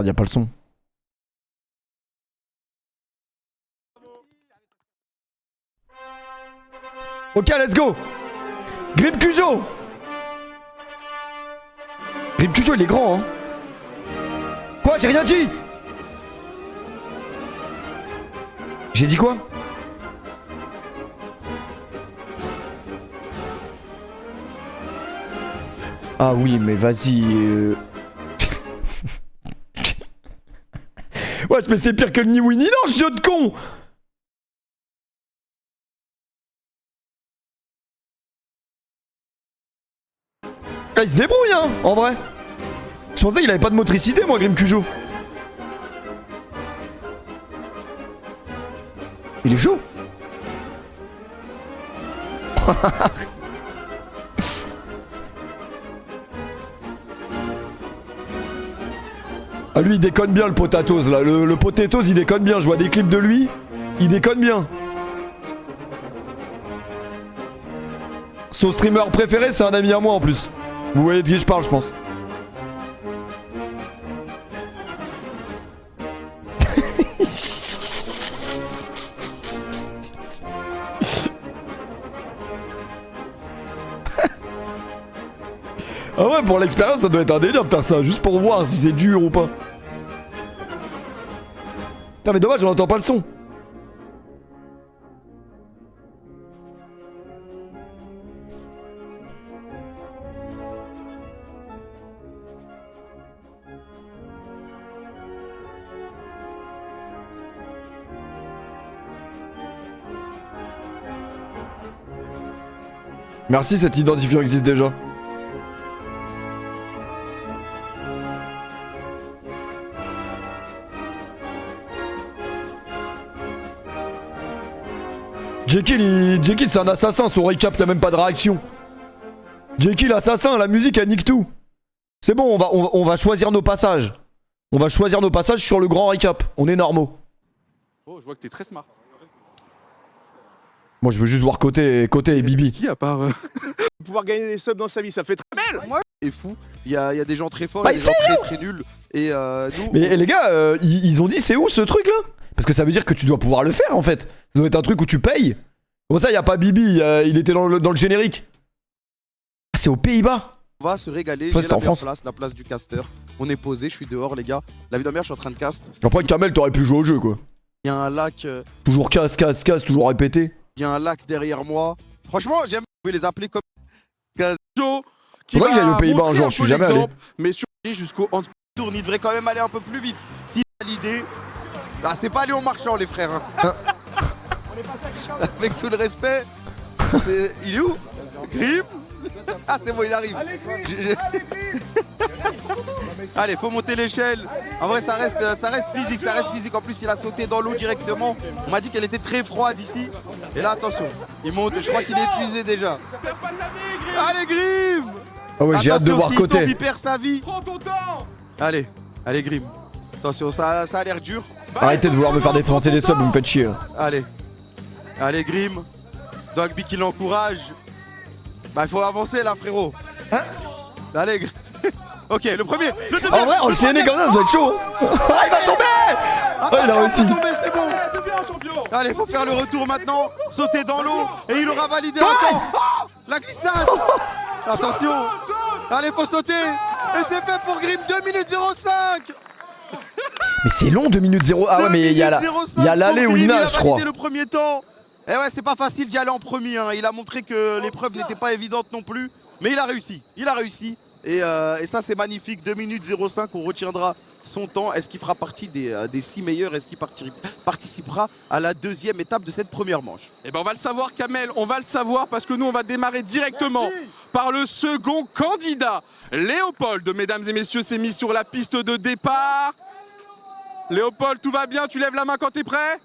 Y'a pas le son. Ok, let's go. Grim Cujo. Grim Cujo, il est grand, hein. Quoi? J'ai rien dit. J'ai dit quoi? Ah oui, mais vas-y. Ouais, mais c'est pire que le ni oui ni non, ce jeu de con. Ah, il se débrouille, hein, en vrai. Je pensais qu'il avait pas de motricité, moi, Grim Cujo. Il est chaud. Ah lui il déconne bien le potatoes là, le potatoes il déconne bien, je vois des clips de lui, il déconne bien. Son streamer préféré c'est un ami à moi en plus. Vous voyez de qui je parle je pense. Ah ouais, pour l'expérience ça doit être un délire de faire ça, juste pour voir si c'est dur ou pas. Putain mais dommage on entend pas le son. Merci, cet identifiant existe déjà. Jekyll c'est un assassin, son recap t'as même pas de réaction. Jekyll assassin, la musique elle nique tout. C'est bon, on va choisir nos passages. On va choisir nos passages sur le grand recap. On est normaux. Oh, je vois que t'es très smart. Moi je veux juste voir Côté et Bibi. Qui à part Pouvoir gagner des subs dans sa vie, ça fait très belle. Moi, c'est fou. Il y a des gens très forts, Bah, il y a des gens très nuls. Et nous. Mais les gars, ils ont dit c'est où ce truc là? Parce que ça veut dire que tu dois pouvoir le faire en fait. Ça doit être un truc où tu payes. Bon ça y a pas Bibi, il était dans le générique. Ah c'est aux Pays-Bas. On va se régaler. Toi, J'ai c'est en la meilleure France. place, la place du caster. On est posé, je suis dehors les gars. La vie de ma mère, je suis en train de cast. Après Kamel t'aurais pu jouer au jeu quoi. Il y a un lac. Toujours casse, toujours répété. Il y a un lac derrière moi. Franchement, j'aime. Vous pouvez les appeler comme Joe qui Faudrait que j'aille va aux Pays-Bas un montrer jour, peu je suis jamais allé. l'exemple, mais sur jusqu'au hand. tourne. Il devrait quand même aller un peu plus vite. S'il a l'idée. Ah, c'est pas Léon Marchand les frères. Hein. Avec tout le respect. Il est où? Grim? Ah c'est bon, il arrive. Allez, faut monter l'échelle. En vrai, ça reste physique, En plus, il a sauté dans l'eau directement. On m'a dit qu'elle était très froide ici. Et là, attention, il monte. Je crois qu'il est épuisé déjà. Allez, Grim! Ah ouais, j'ai hâte de voir Côté. Il perd sa vie. Prends ton temps. Allez, Grim. Attention, ça a l'air dur. Arrêtez de vouloir me faire dépenser des subs, vous me faites chier là. Allez, Grim. Dogby qui l'encourage. Bah, il faut avancer là, frérot. Hein? Allez, Grim. Ok, le premier, le deuxième. En vrai, enchaîner comme ça, ça doit être chaud. Ah, il va tomber! Attention, il a réussi. il va tomber, c'est bon. C'est bien, champion. Allez, faut faire le retour maintenant. Sauter dans l'eau. Et il aura validé encore. Oh, la glissade. Attention. Allez, faut sauter. Et c'est fait pour Grim, 2 minutes 05. Mais c'est long 2 minutes 0. Ah ouais, mais il y a l'allée où il nage, je crois. Il a validé le premier temps. Et ouais, c'est pas facile d'y aller en premier. Hein. Il a montré que l'épreuve n'était pas évidente non plus. Mais il a réussi. Et ça, c'est magnifique. 2 minutes 05, on retiendra son temps. Est-ce qu'il fera partie des 6 meilleurs? Est-ce qu'il participera à la deuxième étape de cette première manche? Eh ben on va le savoir, Kamel, on va le savoir parce que nous on va démarrer directement par le second candidat. Léopold, mesdames et messieurs, s'est mis sur la piste de départ. Léopold, tout va bien? Tu lèves la main quand t'es prêt?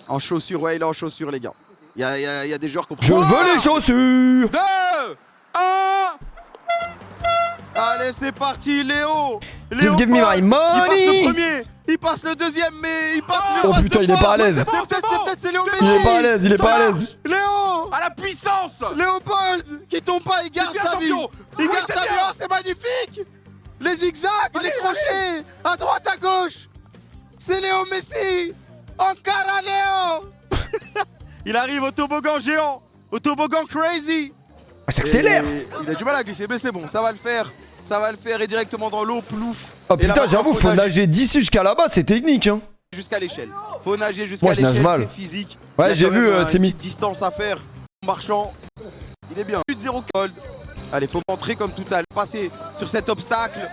En chaussures, ouais, il est en chaussures, les gars. Il y a des joueurs qui ont pris. Je veux les chaussures! 2, 1. Allez, c'est parti, Léo. Just give me my Il passe le money! premier, il passe le deuxième, mais il passe le. Oh putain, il est pas à l'aise. C'est Léo Messi. Il est pas à l'aise, il est pas à l'aise. Léo. À la puissance. Léopold qui tombe pas, il garde bien, sa vie. champion. Il Oui, garde c'est sa vie, bien. oh, c'est magnifique. Les zigzags, les crochets, à droite, à gauche. C'est Léo Messi. Encara Léo. Il arrive au toboggan géant, au toboggan crazy. Ah, ça accélère. Et il a du mal à glisser, mais c'est bon, ça va le faire. Ça va le faire et directement dans l'eau, plouf. Oh Et là, putain, j'avoue, faut nager d'ici jusqu'à là-bas, c'est technique, hein. Jusqu'à l'échelle. Faut nager jusqu'à Moi, je nage l'échelle, mal. c'est physique. Ouais, Il y a j'ai quand vu, même, c'est une mis. petite distance à faire en marchant. Il est bien. Plus de 0 gold. Allez, faut rentrer comme tout à l'heure. Passer sur cet obstacle.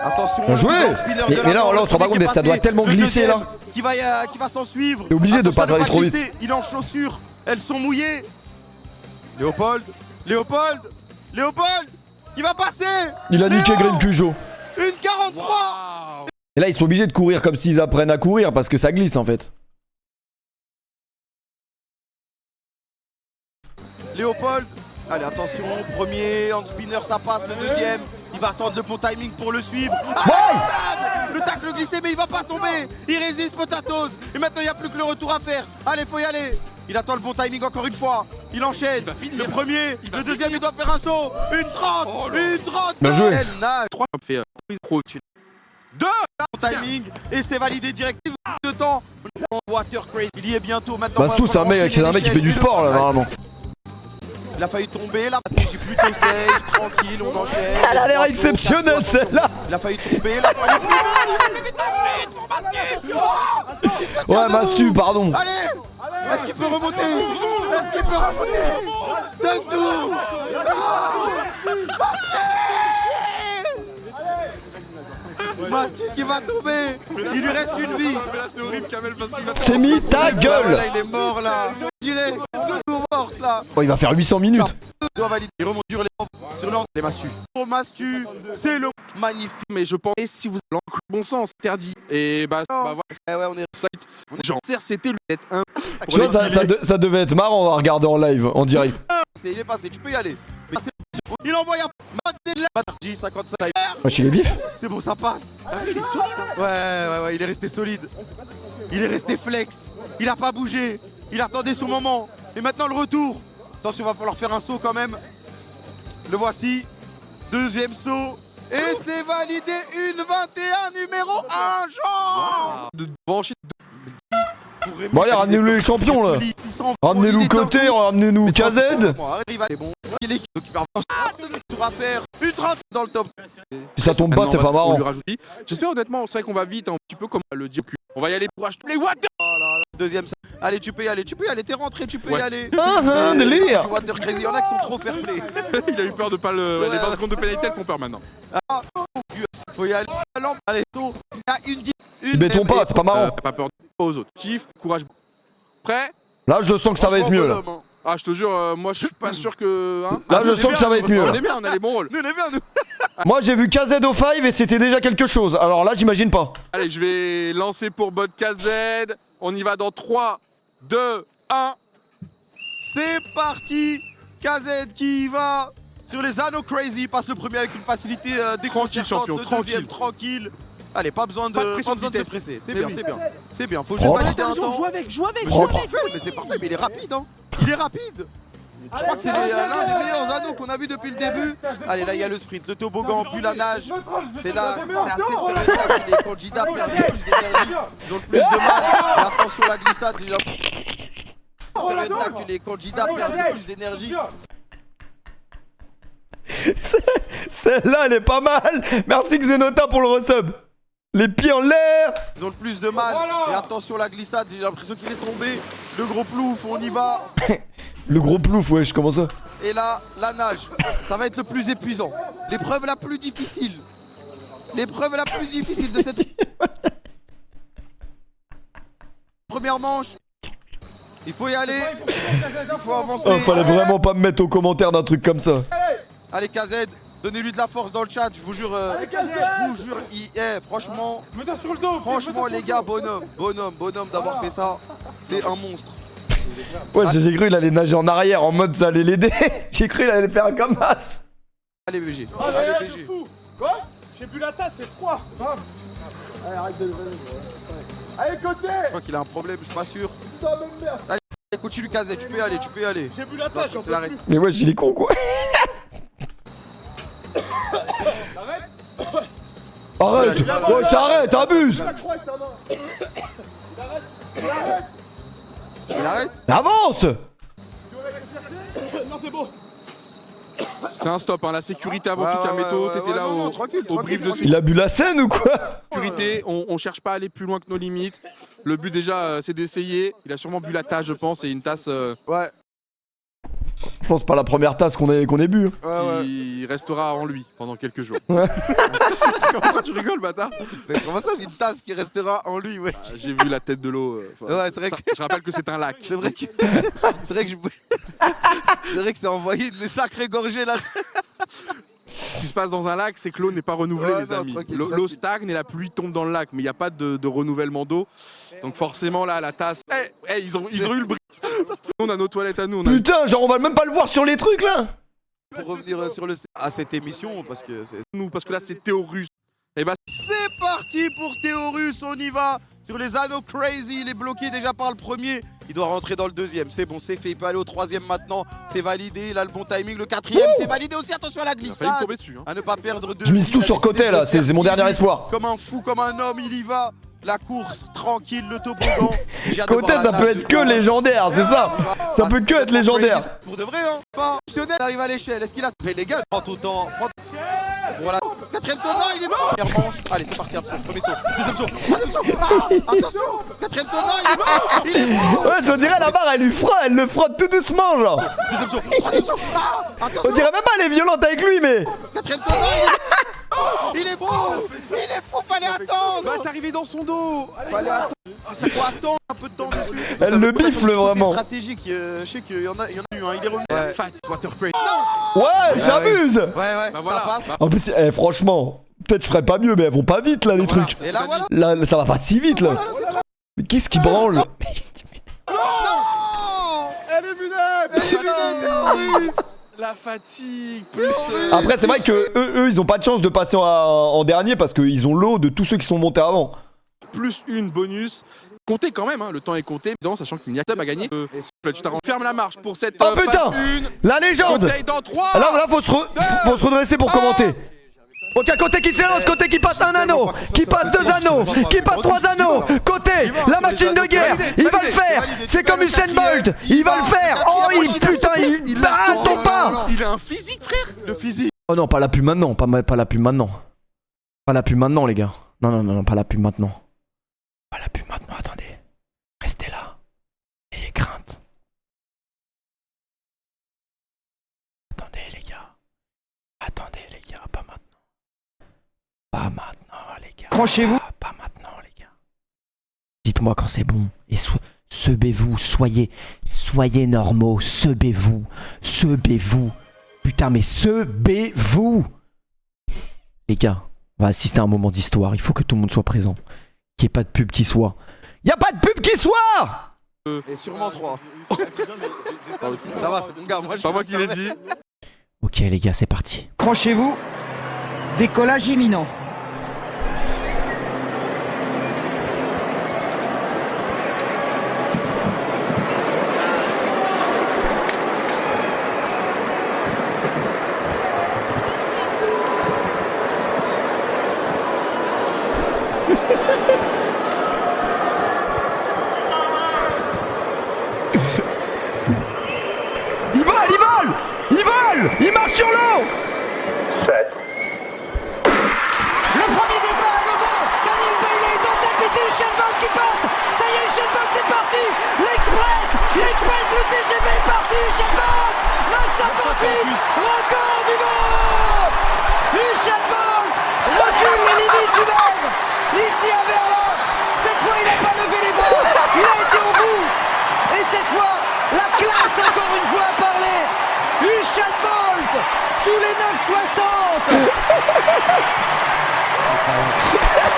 Attention. Bien joué. le spinner de Mais là, main, on se rend pas compte, mais ça doit tellement le glisser, deuxième là. Qui va s'en suivre. T'es obligé de Attention pas aller trop vite. glisser. Il est en chaussures. Elles sont mouillées. Léopold. Qui va passer. Il a niqué Green Cujo. Une 43. Waouh. Et là, ils sont obligés de courir comme s'ils apprennent à courir parce que ça glisse en fait. Léopold, allez attention, premier, hand spinner ça passe, le deuxième, il va attendre le bon timing pour le suivre. Le tacle glissé mais il va pas tomber, il résiste Potatoes, et maintenant il n'y a plus que le retour à faire, allez faut y aller. Il attend le bon timing encore une fois, il enchaîne, Il va finir. le premier, Il va le deuxième finir. il doit faire un saut, une 30, Oh là. une 30, Bien joué. elle nage, 3 fait prise pro. 2. bon timing, et c'est validé directement de temps. Water crazy, il y est bientôt maintenant. Bastou, c'est un mec qui fait du sport là, normalement. Il a failli tomber là, j'ai plutôt safe, tranquille, on enchaîne. Elle a l'air exceptionnelle celle-là. Il a failli tomber là, il est plus vite, il est plus vite pour Mastu. Oh, il se tient Ouais, debout. Mastu, pardon. Allez, est-ce qu'il peut remonter? Donne tout. Mastu qui va tomber. Il lui reste une vie. Mais là c'est horrible Kamel parce qu'il va C'est mis ta gueule. Là, il est mort là. Direct, de force là. Oh, il va faire 800 minutes. Il doit valider. Il remonte sur les Mastu. Pour Mastu, c'est le magnifique. Mais je pense, et si vous avez l'encre bon sens, interdit. Et bah voilà, Eh ouais, on est ça, genre, c'était le net 1. Tu vois, ça devait être marrant à regarder en live, en direct. il est passé, tu peux y aller. Mais il envoie un G 55. Wesh, il est vif. C'est bon, ça passe. Il est solide. Ouais, il est resté solide. Il est resté flex. Il a pas bougé. Il attendait son moment. Et maintenant le retour. Attention, il va falloir faire un saut quand même. Le voici. Deuxième saut. Et c'est validé une 21 numéro 1 Jean. De brancher. Bon, allez, ramenez-nous les champions là. Ramenez-nous Côté, ramenez-nous KZ. C'est bon. Il est donc il va avoir tour à faire. Une 30 dans le top. Si ça tombe pas, c'est pas marrant. J'espère honnêtement, c'est vrai qu'on va vite, un petit peu comme le dire. On va y aller pour acheter les water. Oh là là. Deuxième. Allez, tu peux y aller. T'es rentré, tu peux y Ouais. aller. Délire. Du Water Crazy, il y en a qui sont trop fair play. Il a eu peur de pas le. Les 20 secondes de pénalité elles font peur maintenant. Faut y aller. Allez, saut. Il y a une Béton pas, c'est pas marrant. Pas peur aux autres. Chief, courage. Prêt? Là, je sens que ça va être mieux là. Ah, je te jure, moi je suis pas sûr que. Hein. Là, je sens que ça va être mieux. On est bien, on a les bons rôles. Nous, on est bien, nous. Moi, j'ai vu KZ au 5 et c'était déjà quelque chose. Alors là, j'imagine pas. Allez, je vais lancer pour bot KZ. On y va dans 3, 2, 1. C'est parti. KZ qui y va sur les anneaux crazy. Passe le premier avec une facilité déconcertante. champion, Le deuxième, tranquille. Allez, pas besoin de pression de se vitesse. presser. C'est Mais bien, oui. c'est bien. C'est bien. Faut juste Propre. valider un temps. Joue avec. Mais c'est parfait, mais il est rapide, hein. Il est rapide. Je crois que c'est l'un des meilleurs anneaux qu'on a vu depuis le début. Allez, là, il y a le sprint, le toboggan, puis la nage. C'est là, c'est à cette période-là que les candidats perdent le plus d'énergie. Ils ont le plus de mal. Et attention, la glissade, déjà. C'est à cette période-là que les candidats perdent le plus d'énergie. Celle-là, elle est pas mal. Merci Xenota pour le resub. Les pieds en l'air. Ils ont le plus de mal. Et attention, la glissade, j'ai l'impression qu'il est tombé. Le gros plouf, on y va. Le gros plouf, wesh, comment ça? Et là, la nage, ça va être le plus épuisant. L'épreuve la plus difficile. L'épreuve la plus difficile de cette première manche. Il faut y aller. Il faut avancer. Oh, fallait vraiment pas me mettre aux commentaires d'un truc comme ça. Allez, KZ, donnez-lui de la force dans le chat. Je vous jure, franchement, les gars, bonhomme d'avoir fait ça. C'est un monstre. Ouais, j'ai cru qu'il allait nager en arrière en mode ça allait l'aider. J'ai cru qu'il allait faire un comme as. Allez, BG. Allez, BG. Quoi? J'ai bu la tasse, c'est froid. Allez, arrête de... Allez, côté. Je crois qu'il a un problème, je suis pas sûr. Allez, continue, KZ, tu peux y aller. J'ai bu la tasse, j'en peux l'arrête. plus. Mais wesh, il est con quoi. Arrête. Ouais, s'arrête, abuse. Il arrête. Avance. Non, c'est bon. C'est un stop, hein. La sécurité avant Ouais, tout, ouais, Kameto, ouais, t'étais ouais, là non, non, au tranquille, brief de tranquille. Il a bu la scène ou quoi? sécurité. On cherche pas à aller plus loin que nos limites. Le but déjà, c'est d'essayer. Il a sûrement bu la tasse, je pense, et une tasse Ouais, Je pense pas la première tasse qu'on ait bu. ouais, ouais. qui restera en lui pendant quelques jours. Pourquoi tu rigoles, bâtard? Mais comment ça, c'est une tasse qui restera en lui, ouais. J'ai vu la tête de l'eau. Ouais, c'est vrai que. Je rappelle que c'est un lac. C'est vrai que. C'est vrai que je. C'est vrai que c'est envoyé des sacrées gorgées là. Ce qui se passe dans un lac, c'est que l'eau n'est pas renouvelée, Ouais, les non, amis. tranquille, L'eau tranquille. stagne et la pluie tombe dans le lac, mais il n'y a pas de renouvellement d'eau. Donc forcément, là, la tasse... ils ont eu le brief. On a nos toilettes à nous. On a... Putain, genre on va même pas le voir sur les trucs là. Pour revenir sur à cette émission, parce que nous, parce que là, c'est Théo Russe. Et bah, c'est parti pour Théorus, on y va sur les anneaux crazy, il est bloqué déjà par le premier, il doit rentrer dans le deuxième, c'est bon, c'est fait, il peut aller au troisième maintenant, c'est validé, il a le bon timing, le quatrième, c'est validé aussi, attention à la il a failli me glissade, tomber dessus. Hein. à ne pas perdre deux. Je mise Il tout a sur décidé côté de là, faire c'est mon dernier vite, espoir. Comme un fou, comme un homme, il y va, la course, tranquille, le toboggan. J'ai hâte de Côté voir ça la peut nage être de que Théo. légendaire, c'est ça. Ça peut que être légendaire. Pour de vrai, hein. Pas optionnel, il arrive à l'échelle. Est-ce qu'il a. Mais les gars, prends tout le temps. Voilà. Quatrième saut, non, il est fort. Première manche. Allez, c'est parti, attention. Premier saut. Deuxième saut. Troisième saut. Ah, attention. Quatrième saut, non, il est fort. Il est fort. Ouais, je dirais la barre elle lui frotte, elle le frotte tout doucement genre. Deuxième saut. Troisième saut. Ah, On attention. dirait même pas elle est violente avec lui mais. Quatrième saut, non, il est fou. Il est fou, fallait attendre. Bah, c'est arrivé dans son dos. Fallait attendre. Ah, ça faut attendre un peu de temps dessus. Elle le bifle vraiment. Stratégique, je sais qu'il y en a eu un, il est revenu. Ouais. Fat. Watercrazy. Ouais, j'abuse. Ouais, Bah ça voilà. passe. En plus, franchement, peut-être je ferais pas mieux mais elles vont pas vite là les Voilà. trucs. Et là, voilà. Là ça va pas si vite là. Voilà, là, c'est trop. Mais qu'est-ce qui branle? Non. Elle est funèbre. Théorus. La fatigue, plus... Après c'est vrai que eux ils ont pas de chance de passer en dernier parce qu'ils ont l'eau de tous ceux qui sont montés avant. plus une bonus. Comptez quand même, hein, le temps est compté, sachant qu'il n'y a que à gagner. Tu t'arranges. Ferme la marche pour cette Oh putain, phase 1. la légende. Côté dans 3. Là faut se redresser pour commenter. Ok, côté qui s'élance, côté qui passe un anneau, qui passe deux anneaux, qui passe trois anneaux, côté, la machine de guerre, il va le faire, c'est comme Usain Bolt, il va le faire, oh putain, il tombe pas. Il a un physique, frère. Le physique. Oh non, pas la pub maintenant, pas la pub maintenant. Pas la pub maintenant les gars, non, pas la pub maintenant. Pas la pub maintenant, attendez, restez là, ayez crainte. Attendez les gars, pas maintenant. Pas maintenant, les gars. Accrochez-vous. Pas maintenant, les gars. Dites-moi quand c'est bon. Et sebez-vous, soyez normaux. Sebez-vous. Putain, mais sebez-vous. Les gars, on va assister à un moment d'histoire. Il faut que tout le monde soit présent. Qu'il n'y ait pas de pub qui soit. Y a pas de pub qui soit. Et sûrement 3. Ça va, c'est mon gars. Moi, je Pas moi qui l'ai dit. Ok, les gars, c'est parti. Accrochez-vous. Décollage imminent. Il marche sur l'eau. Le premier départ est le bon. Daniel Bailey est en tête et c'est Usain Bolt qui passe. Ça y est, Usain Bolt est parti. L'Express, le TGV est parti. Usain Bolt, 958, record du monde. Usain Bolt recule les limites du monde. Ici à Berlin, cette fois il n'a pas levé les bras. Il a été au bout. Et cette fois, la classe encore une fois a parlé. Usain Bolt sous les 9,60.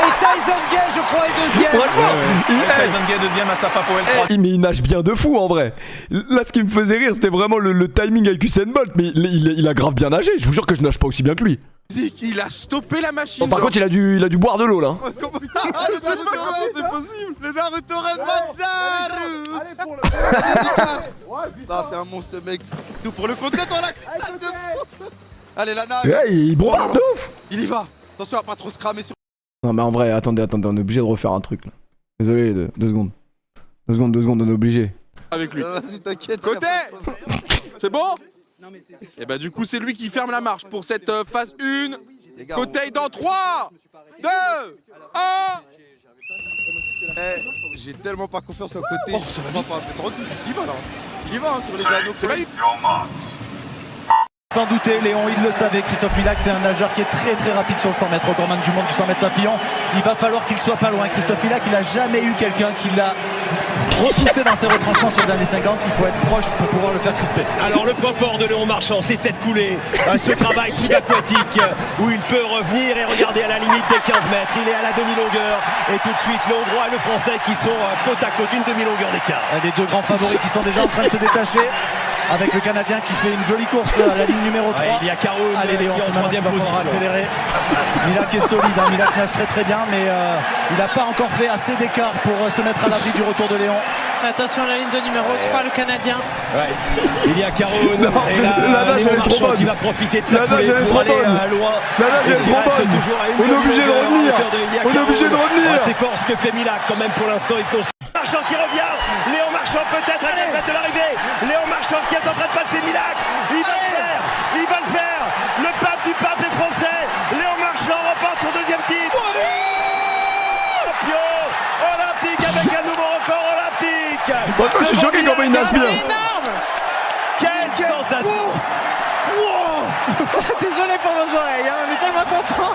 Et Tyson Gay, je crois, est deuxième. Tyson Gay deuxième à Safa Powell 3. Mais il nage bien de fou en vrai. Là, ce qui me faisait rire, c'était vraiment le timing avec Usain Bolt. Mais il a grave bien nagé. Je vous jure que je nage pas aussi bien que lui. Il a stoppé la machine. Bon, par contre, il a dû boire de l'eau là. Ah, le Naruto Red, c'est possible. Le Naruto Red Matzaru. Allez pour le. Dédicace. Ouais, vite. Non, c'est un monstre, mec. Tout pour le content, on la glissade de fou. Allez, la nage. Ouais, il bombarde de ouf. Il y va. Attention à pas trop se cramer sur. Non mais en vrai, attendez, on est obligé de refaire un truc là. Désolé, les 2 secondes. 2 secondes, on est obligé. Avec lui. Vas-y, t'inquiète. Côté. C'est bon? Et bah du coup c'est lui qui ferme la marche pour cette phase 1. Les gars, Côté dans 3, 2, 1. j'ai tellement pas confiance au côté. Oh, ça va vite. Il va là. Il va hein, sur les anneaux. C'est valide. Sans douter, Léon, il le savait, Christophe Milak, c'est un nageur qui est très très rapide sur le 100 mètres, recordman du monde du 100 mètres papillon. Il va falloir qu'il soit pas loin. Christophe Milak, il n'a jamais eu quelqu'un qui l'a repoussé dans ses retranchements sur le dernier 50. Il faut être proche pour pouvoir le faire crisper. Alors le point fort de Léon Marchand, c'est cette coulée, ce travail subaquatique où il peut revenir et regarder à la limite des 15 mètres. Il est à la demi-longueur et tout de suite le Hongrois et le Français qui sont côte à côte d'une demi-longueur d'écart. Les deux grands favoris qui sont déjà en train de se détacher. Avec le Canadien qui fait une jolie course à la ligne numéro 3. Ouais, il y a Caron Allez Léon, qui est en c'est troisième maintenant qu'il va falloir position. accélérer. Milak est solide, hein. Milak nage très bien, mais il n'a pas encore fait assez d'écart pour se mettre à l'abri du retour de Léon. Attention à la ligne de numéro 3, le Canadien. Ouais. Il y a Caron et la là nage, elle Léon est trop Marchand bonne. qui va profiter de sa La nage, coulée elle est pour trop aller bonne. loin. La nage, Et elle est qui trop reste bonne. toujours à une On est obligé de demi-longueur revenir. en hauteur de Elia On est Caron. obligé de revenir. Ouais, c'est fort ce que fait Milak quand même pour l'instant. Il construit. Marchand qui revient. Léon Marchand peut-être à 10 mètres de l'arrivée. Léon Marchand qui est en train de passer Milak. Il va le faire. Il va le faire. Le pape du pape est français. Léon Marchand remporte son deuxième titre. Champion olympique avec un nouveau record olympique. Moi, je suis choqué comment il nage bien. Quelle sensation. Désolé pour vos oreilles, hein, on est tellement contents.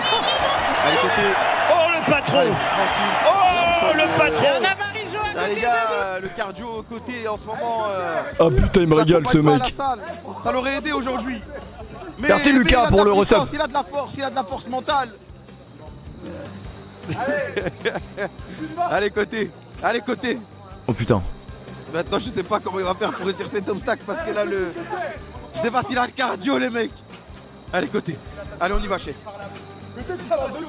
Allez, côté. Oh le patron. Allez, tranquille. Oh le Il y patron. en a Marie-Jo à Ah, les côté gars, le cardio côté en ce moment. Ah putain, il me ça régale ce accompagne pas à mec. la salle. Ça l'aurait aidé aujourd'hui. Mais- Merci, mais Lucas, il a de pour la le puissance, resub. Il a de la force, il a de la force mentale. Allez, côté. Allez, côté. Oh putain. Maintenant, je sais pas comment il va faire pour réussir cet obstacle parce que là, le. Je sais pas s'il a le cardio, les mecs. Allez, côté. Allez, on y va, chef.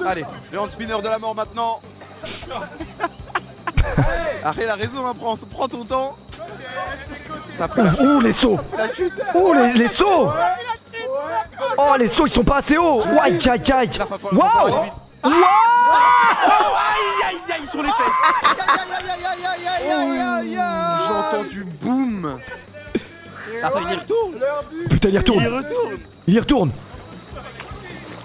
Allez, le hand spinner de la mort maintenant. Après, il a raison, hein, prends ton temps. Ça pue la chute. Oh les sauts. La chute. Oh les sauts. Oh les sauts, ils sont pas assez hauts. Aïe aïe aïe. Là, va falloir aller Waouh. vite. Aïe aïe aïe sur les fesses. Aïe, aïe, aïe, aïe, aïe, aïe, aïe, aïe, aïe. J'ai entendu boum. Attends, il y retourne. Putain, il y retourne. Il retourne. Il y retourne.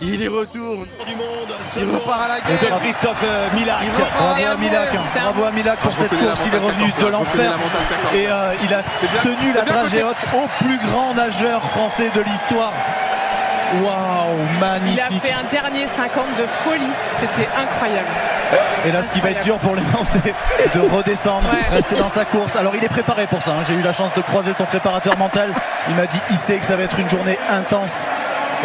Il y retourne. Du monde. Il repart à la De guerre. Christophe Milak. Il repart Bravo à la à Milak, guerre. hein. Bravo à Milak pour cette course, il est revenu de l'enfer et il a tenu la bien dragée côté. haute au plus grand nageur français de l'histoire. Waouh, Il a magnifique. fait un dernier 50 de folie, c'était incroyable. Et là, ce qui va être dur pour Léon, c'est de redescendre, rester dans sa course. Alors, il est préparé pour ça, hein. J'ai eu la chance de croiser son préparateur mental. Il m'a dit, il sait que ça va être une journée intense.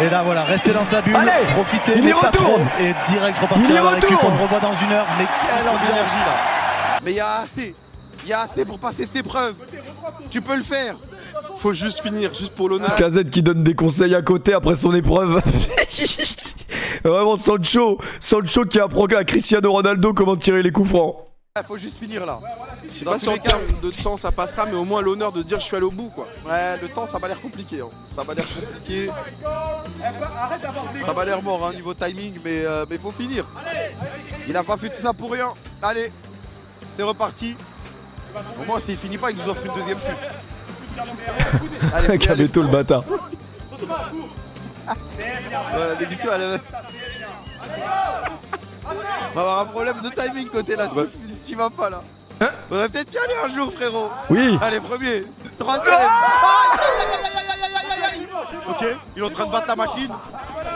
Et là, voilà, rester dans sa bulle, Allez, profiter, il y mais pas trop. retourne. Et direct Il repartir y à la récup. retourne. On le revoit dans une heure. Mais quelle Trop ambiance. d'énergie là. Mais il y a assez. Il y a assez pour passer cette épreuve. Tu peux le faire. Faut juste finir, juste pour l'honneur. Kazet qui donne des conseils à côté après son épreuve. Vraiment Sancho qui apprend à Cristiano Ronaldo comment tirer les coups francs. Il faut juste finir là. Je sais pas si en termes de temps ça passera, mais au moins l'honneur de dire je suis allé au bout quoi. Ouais, le temps ça m'a l'air compliqué. Hein. Ça m'a l'air compliqué. Ça m'a l'air mort hein, niveau timing, mais faut finir. Il a pas fait tout ça pour rien. Allez, c'est reparti. Au moins s'il finit pas, il nous offre une deuxième chute. Allez, faut y aller, Cabeto le bâtard. les biscuits, allez. On va avoir un problème de timing côté là, si tu vas pas là. Faudrait peut-être y aller un jour frérot. Oui. Allez, premier, troisième. Aïe, aïe, aïe, aïe, aïe, aïe, aïe, aïe. Ok, il est en train de battre la machine.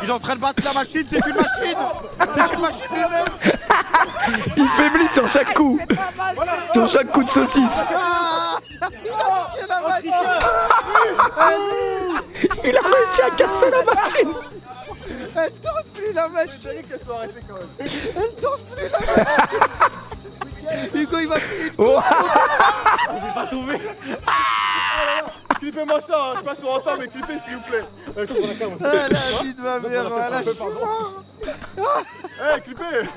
Il est en train de battre la machine, c'est une machine. C'est une machine lui-même. Il faiblit sur chaque coup. Sur chaque coup de saucisse. Ah, il a niqué la machine. Il a réussi à casser la machine. Elle tourne plus la machine. Elle tourne plus la machine. Hugo il va payer une Oh. Clippez-moi ça, hein. Je sais pas si on entend, mais clippez s'il vous plaît. Ah la vie de ma mère, voilà, je suis mort. Eh, clippez.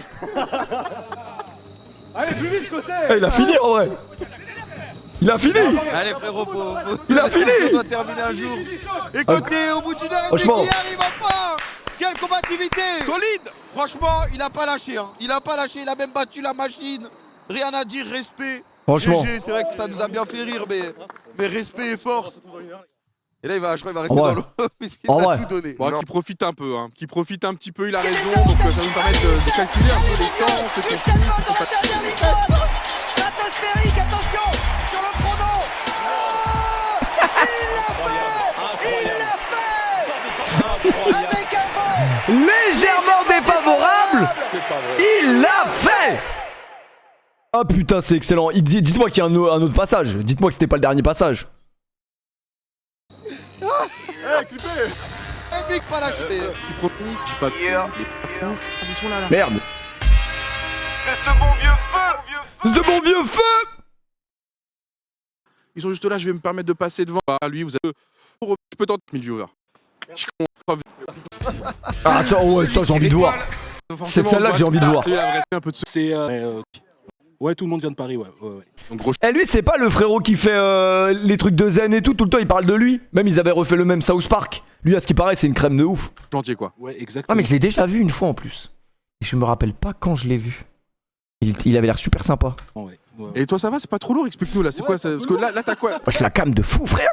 Allez, plus vite côté. Eh, il a fini en vrai. Il a fini. Allez frérot, faut Il a fini. on doit terminer un jour. Et côté, au bout d'une heure et demie Franchement. qui arrive enfin. Quel combativité. Solide. Franchement, il a pas lâché. Hein. Il a pas lâché. Il a même battu la machine. Rien à dire. Respect. Franchement. GG, c'est vrai que ça nous a bien fait rire, mais respect et force. Et là, je crois qu'il va rester dans l'eau. Puisqu'il a tout donné. Bon, qui profite un peu, hein. Qui profite un petit peu, il a raison. Donc ça va nous permettre de calculer un peu les temps, ce qu'on finit, ce qu'on pas. Stratosphérique, attention sur le chrono. Il l'a fait. Légèrement défavorable. Il l'a fait. Ah putain, c'est excellent. Dites-moi qu'il y a un autre passage. Dites-moi que c'était pas le dernier passage. Epic pas lâché. Qui profite, je sais pas. Ils sont là. Merde. C'est ce bon vieux feu. Ce bon vieux feu. Ils sont juste là, je vais me permettre de passer devant. Ah, lui, vous avez. Je peux tenter 1000 viewers. Ah ça, ouais, ça j'ai envie de voir. C'est celle-là que j'ai envie de voir. C'est la vraie, un peu de C'est. Ouais, tout le monde vient de Paris, ouais. Donc, gros Eh lui c'est pas le frérot qui fait les trucs de zen et tout le temps il parle de lui. Même ils avaient refait le même South Park. Lui à ce qui paraît c'est une crème de ouf. chantier quoi. Ouais, Ah exactement. mais je l'ai déjà vu une fois en plus. Et je me rappelle pas quand je l'ai vu. Il avait l'air super sympa. Ouais. Et toi ça va, c'est pas trop lourd, explique-nous là, c'est quoi ça? Parce que là t'as quoi? Moi je la came de fou frère.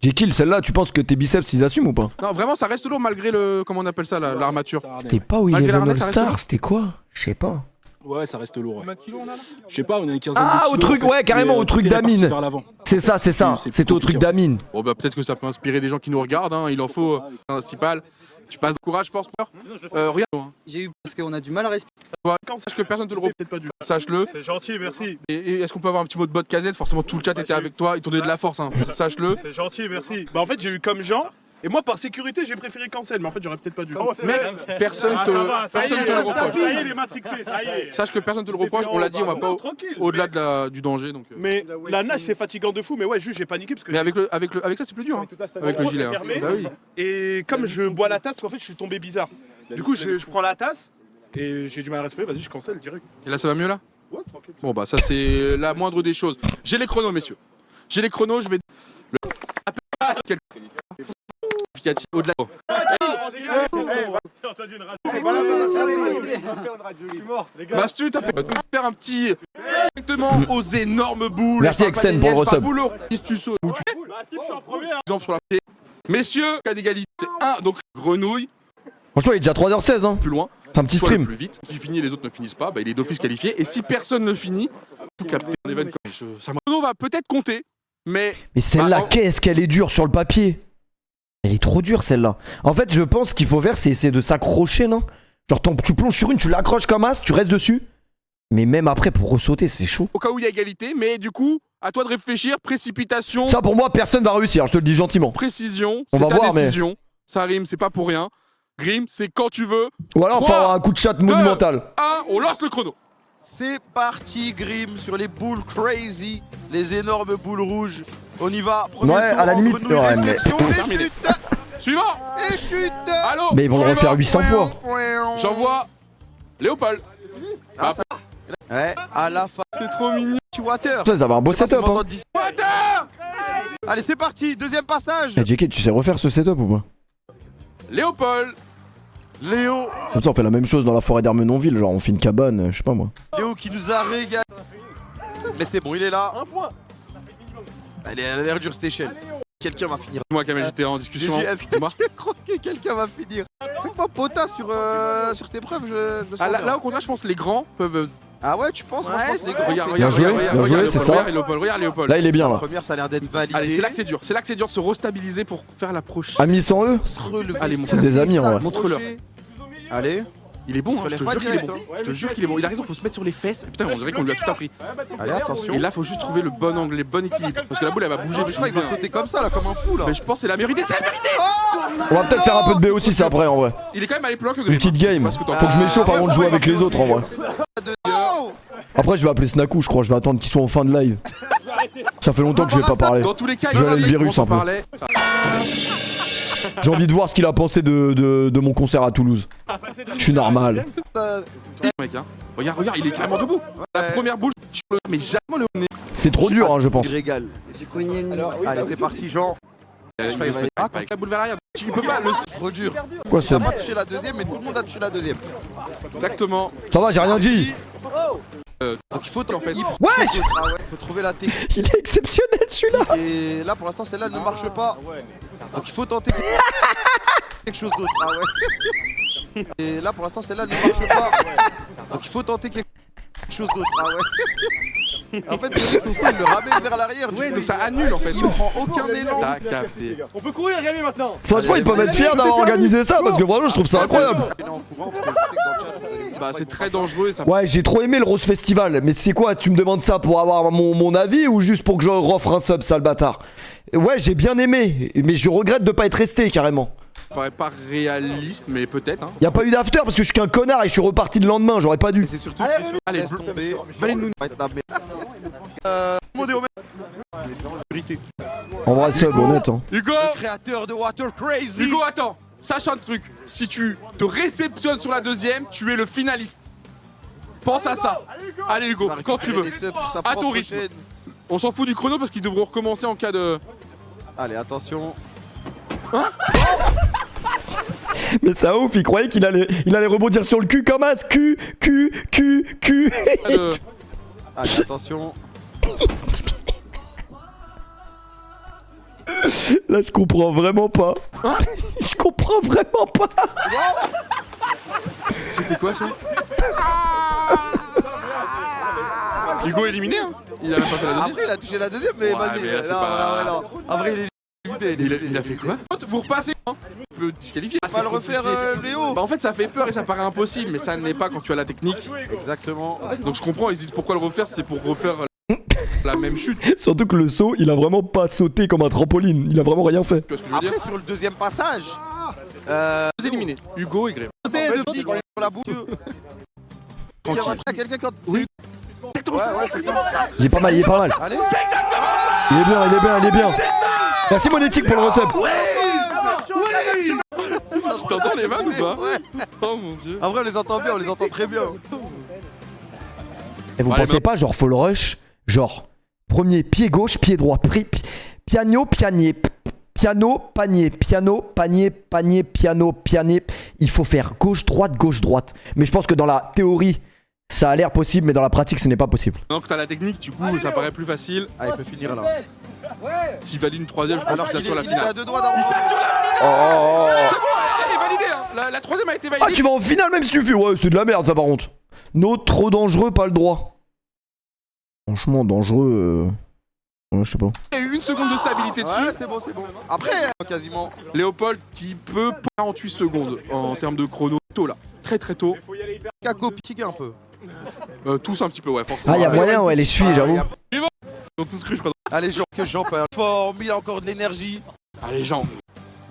Jekyll celle-là tu penses que tes biceps ils assument ou pas? Non vraiment ça reste lourd malgré le. Comment on appelle ça là, l'armature. C'était pas où il Malgré est l'arnais, All ça reste Star, lourd. c'était quoi? Je sais pas. Ouais, ça reste lourd. Combien de kilos on a là? Je sais pas, on a une quinzaine de Ah kilos. au truc en fait, ouais carrément et, au truc tout est réparti d'Amine. vers l'avant. C'est ça. C'était au truc compliqué, d'Amine. Bon bah peut-être que ça peut inspirer des gens qui nous regardent, hein. Il en faut principal. Tu passes courage, force, peur. Rien. Hein. J'ai eu parce qu'on a du mal à respirer. Sache que personne te le reprend, peut-être pas du. Sache-le. C'est gentil, merci. Et est-ce qu'on peut avoir un petit mot de bot casette? Forcément tout le chat était avec toi, ils t'ont donné de la force, hein. Sache-le. C'est gentil, merci. Bah en fait j'ai eu comme Jean. Et moi par sécurité j'ai préféré cancel, mais en fait j'aurais peut-être pas dû. Mec, personne te le reproche. Ça y est, il est matrixé, ça y est. Sache que personne te le reproche, on l'a dit, on va pas au-delà du danger. Donc, Mais la nage c'est fatigant de fou, mais ouais, juste j'ai paniqué parce que. Mais avec ça c'est plus dur. Hein. Avec le gilet. Hein. Fermé. Bah oui. Et comme je bois la tasse, en fait je suis tombé bizarre. Du coup je prends la tasse et j'ai du mal à respirer, vas-y je cancelle direct. Et là ça va mieux là? Ouais, tranquille. Bon bah ça c'est la moindre des choses. J'ai les chronos messieurs. J'ai les chronos, je vais. Au-delà. Mastu, t'as fait faire un petit directement aux énormes boules. Merci Exen pour le resub. Exemple sur la pied. Messieurs, cas d'égalité, c'est 1, donc grenouille, Franchement il est déjà 3h16 hein. plus loin. C'est un petit Soit le stream. plus vite. Qui finit et les autres ne finissent pas, bah, il est d'office qualifié. Et si personne ne finit, tout capter un event comme ça. On va peut-être compter, mais. Mais celle-là, Bah, qu'est-ce qu'elle est dure sur le papier. Elle est trop dure celle-là. En fait, je pense qu'il faut faire, c'est essayer de s'accrocher, non? Genre, tu plonges sur une, tu l'accroches comme as, tu restes dessus. Mais même après, pour ressauter, c'est chaud. Au cas où il y a égalité, mais du coup, à toi de réfléchir. Précipitation, Ça, pour moi, personne va réussir, je te le dis gentiment. précision, On c'est va ta voir, mais- décision. Ça rime, c'est pas pour rien. Grim, c'est quand tu veux. Ou alors, faut 3, avoir un coup de chat monumental. 1, on lance le chrono. C'est parti, Grim, sur les boules crazy, les énormes boules rouges. On y va. Premier Ouais, tour à la entre limite, nous, ouais, réception, mais- et Terminé. chute. Suivant. Et chute. Allô. Mais ils vont le refaire 800 fois. J'envoie Léopold. Ah, ça- Ouais, à la fin. C'est trop mignon. Water. Ça, ils avaient un beau setup hein. Allez, c'est parti, deuxième passage. Eh, JK, tu sais refaire ce setup ou pas? Léopold. Léo. Comme ça, on fait la même chose dans la forêt d'Armenonville, genre on fait une cabane, je sais pas moi. Léo qui nous a régalé. Mais c'est bon, il est là. Elle a l'air dure cette échelle. Quelqu'un va finir. Moi, Kamel, j'étais en discussion. Gigi, est-ce que Dis-moi. tu crois que quelqu'un va finir? C'est que moi, Pota, sur cette épreuve, je me sens Ah, bien. là, au contraire, je pense que les grands peuvent. Ah ouais, tu penses? Moi, je pense que les grands, Regarde, c'est regarde, joué, regarde, bien regarde, joué, c'est Léopold, ça. regarde Léopold, regarde Léopold. Là, il est bien La là. première, ça a l'air d'être validé. Allez, c'est là que c'est dur. C'est là que c'est dur de se restabiliser pour faire la prochaine. Amis sans eux? Allez, C'est des amis, en vrai. Montre-leur. Allez, Il est bon, Se hein, je te relève pas jure qu'il est direct, bon. Je te jure qu'il est bon. Il a raison, faut se mettre sur les fesses. Putain, on dirait qu'on lui a tout appris. allez, attention. Et là, faut juste trouver le bon angle, le bon équilibre. Parce que la boule, elle va bouger. Je crois qu'il va sauter comme ça, là, comme un fou, là. Mais je pense que c'est la vérité, c'est la vérité. On va peut-être faire un peu de B aussi, c'est après en vrai. Il est quand même allé plus loin que Une Grim. petite Je sais game. pas ce que t'en Faut que je m'échauffe avant de jouer avec les autres en vrai. Oh. Après, je vais appeler Snaku, je crois, je vais attendre qu'ils soient en fin de live. Ça fait longtemps que je vais pas parler. Dans tous les cas, Je vais aller le ici, virus on un s'en peu. parlait. J'ai envie de voir ce qu'il a pensé de mon concert à Toulouse. Je suis normal. Mec, hein. Regarde, regarde, il est carrément debout. La première boule, je le mais jamais le nez. C'est trop dur, hein, je pense. Il régale. Allez, c'est parti, Jean. Je crois qu'il va y avoir avec la boule vers l'arrière. Tu peux pas le. trop dur. Quoi Il ça a pas touché la deuxième, mais tout le monde a touché la deuxième. Exactement. Ça va, j'ai rien dit. Donc il faut en fait. Wesh, Ah ouais, faut trouver la technique. il est exceptionnel celui-là. Et là pour l'instant celle-là elle ne marche pas. Donc il faut tenter quelque chose d'autre. Ah ouais. Et là pour l'instant celle-là elle ne marche pas. Donc il faut tenter quelque chose d'autre. Ah ouais. En fait son saut il le ramène vers l'arrière. Ouais, donc ça annule en fait. Il prend aucun élan. T'as capté. On peut courir, Rémi, maintenant. Franchement, ils peuvent être fiers d'avoir organisé ça parce que vraiment, je trouve ça incroyable. Il est en courant parce que je sais que dans le chat vous allez me dire, Bah c'est très dangereux et ça. Ouais, j'ai trop aimé le Rose Festival. Mais c'est quoi, tu me demandes ça pour avoir mon avis ou juste pour que je offre un sub, sale bâtard? Ouais, j'ai bien aimé, mais je regrette de pas être resté carrément. Ça paraît pas réaliste, mais peut-être. Hein. Y a pas eu d'after parce que je suis qu'un connard et je suis reparti le lendemain, j'aurais pas dû. mais c'est surtout Allez, laisse tomber. Valez nous. Va être la merde. Modéo vérité. En vrai, sub, honnête. Hein. Hugo, Créateur de Water Crazy. Hugo, attends. Sache un truc. Si tu te réceptionnes sur la deuxième, tu es le finaliste. Pense à ça. Allez Hugo, quand tu veux. À ton rythme. On s'en fout du chrono parce qu'ils devront recommencer en cas de. Allez, attention. Mais ça ouf, il croyait qu'il allait rebondir sur le cul comme as. Cul. Allez, attention. Là, je comprends vraiment pas. Je comprends vraiment pas. C'était quoi ça? Hugo éliminé hein. Il a même pas fait la deuxième. Après, il a touché la deuxième, mais Ouais, vas-y. mais là, c'est Non, pas- non. En vrai, il est vidé. Il a fait quoi? Vous repassez hein. Tu peux disqualifier. On va le refaire, Léo. Bah en fait ça fait peur et ça paraît impossible, mais ça ne l'est pas quand tu as la technique. Exactement. Donc je comprends, ils se disent pourquoi le refaire, c'est pour refaire la même chute. Surtout que le saut, il a vraiment pas sauté comme un trampoline. Il a vraiment rien fait. Tu vois ce que je veux dire? Après, sur le deuxième passage, Vous éliminez. Hugo et Gré. sur la boue. Il y a quelqu'un quand. Oui. Exactement ça, c'est exactement ça. Il est pas mal, il est pas mal. Allez. Il est bien. Merci Monétique pour le resub. Tu t'entends les vannes ou pas? Ouais. Oh mon dieu. En vrai, on les entend bien, on les entend très bien. Et vous Allez, pensez pas, genre, faut le rush? Genre, premier pied gauche, pied droit, piano, panier. Piano, panier, piano, panier. Il faut faire gauche, droite. Mais je pense que dans la théorie, ça a l'air possible, mais dans la pratique, ce n'est pas possible. Donc t'as la technique, du coup ça paraît plus facile. Ah, il peut finir là. S'il valide une troisième, je pense Alors qu'il qu'il s'assure la il est à finale. deux doigts d'avoir. Il s'assure la finale. C'est bon, elle est validée hein. La troisième a été validée. Ah, tu vas en finale même si tu fais. Ouais, c'est de la merde ça par contre. No, trop dangereux, pas le droit. Franchement, dangereux. Ouais, je sais pas. Il y a eu une seconde de stabilité dessus. Ouais, c'est bon. Après, quasiment. Léopold qui peut 48 secondes en termes de chrono. Tôt là, très tôt. Caco piqué un peu. Tous un petit peu, ouais, forcément. Ah, y'a moyen, ouais, les chevilles, j'avoue. Ils ont tous cru, je crois. Allez, Jean peut forme, il a encore de l'énergie. Allez, Jean.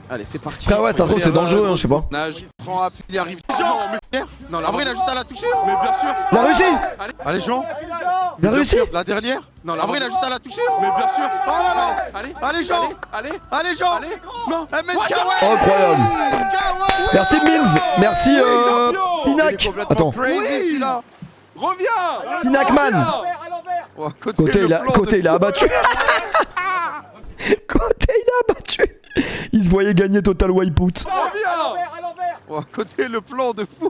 Allez, c'est parti. Ah ouais, ça se trouve, c'est dangereux, hein, je sais pas. Nage. Prends appui, il arrive. Jean, mais... Non, En vrai, il a juste à la toucher. Mais bien sûr. Il a réussi. Allez, Jean. Il a réussi. La dernière. Non, En vrai, il a juste à la toucher. Mais bien sûr. Oh là là. Allez. Allez, Jean. Allez. Jean. Allez. Non. Incroyable. Merci Mins. Merci Il est Pinac. complètement Attends. crazy, celui-là. Reviens. Pinacman. Oh, Côté, il a abattu. Côté, il a abattu. Il se voyait gagner total wipeout. Reviens. Oh, côté, le plan de fou.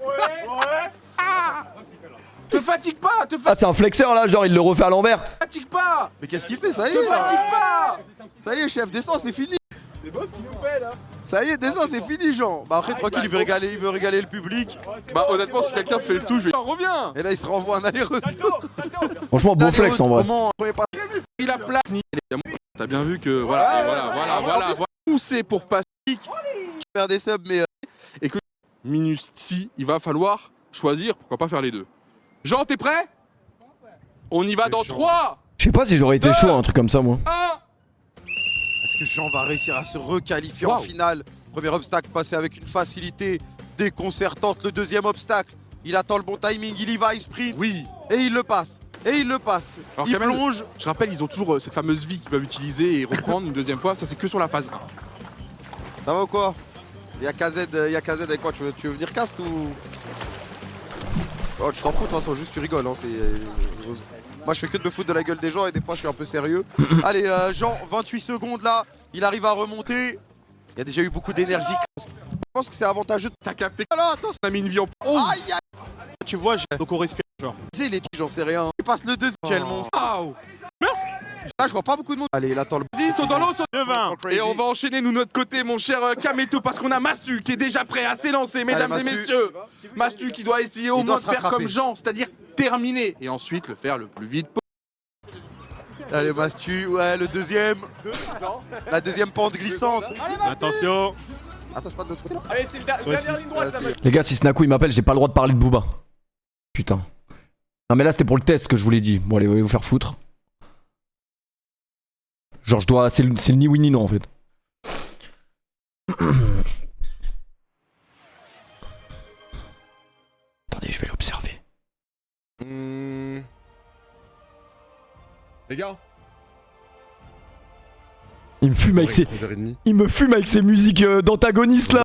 Te fatigue pas. Ah, c'est un flexeur là, genre il le refait à l'envers. Fatigue pas. Mais qu'est-ce qu'il fait? Ça y Te est, là. fatigue pas. Ça y est, chef, descends, c'est fini. C'est beau ce qu'il nous fait là. Ça y est, descends, c'est fini, Jean. Bah après, tranquille, il veut régaler le public. Bah honnêtement, si quelqu'un fait le tout, je vais. Reviens. Et là, il se renvoie un aller-retour. Franchement, beau flex en vrai. Il a plat. T'as bien vu que voilà, et voilà. Poussé pour passer. Faire des subs, mais Et que Minusti, il va falloir choisir, pourquoi pas faire les deux. Jean, t'es prêt? On y va dans 3. Je sais pas si j'aurais été chaud, un truc comme ça, moi. 1. est-ce que Jean va réussir à se requalifier en finale? Premier obstacle passé avec une facilité déconcertante. Le deuxième obstacle, il attend le bon timing, il y va, il sprint. Oui. Et il le passe. Alors, il quand même, plonge. Je rappelle, ils ont toujours cette fameuse vie qu'ils peuvent utiliser et reprendre une deuxième fois. Ça, c'est que sur la phase 1. Ça va ou quoi? Il y a KZ avec quoi? Tu veux venir cast ou? Oh, tu t'en fous de toute façon, juste tu rigoles. Hein, moi je fais que de me foutre de la gueule des gens et des fois je suis un peu sérieux. Allez, Jean, 28 secondes là, il arrive à remonter. Il y a déjà eu beaucoup d'énergie. Je pense que c'est avantageux. T'as capté. Alors attends, On a mis une vie en. oh. Aïe aïe. Tu vois, donc on respire genre. Il est j'en sais rien. Il passe le deuxième. Quel monstre. Waouh. Là je vois pas beaucoup de monde. Allez, il attend le. Vas-y, saute dans l'eau, saute. 2-20. Et on va enchaîner nous de notre côté, mon cher Kameto, parce qu'on a Mastu qui est déjà prêt à s'élancer, mesdames et Mastu. messieurs. Mastu qui doit essayer au Il moins doit de se faire rattraper. comme Jean, c'est-à-dire terminer et ensuite le faire le plus vite possible. Allez, Mastu, ouais, le deuxième. La deuxième pente glissante. Attention. Attends, c'est pas de l'autre côté là. Allez, c'est la dernière ligne droite là. Les gars, si Snaku il m'appelle, j'ai pas le droit de parler de Booba. Putain. Non mais là c'était pour le test que je vous l'ai dit. Bon allez, allez vous faire foutre. Genre je dois... C'est le ni oui ni non en fait. Attendez, je vais l'observer. Les gars, Il me fume avec ses... 3h30. Il me fume avec ses musiques d'antagonistes là.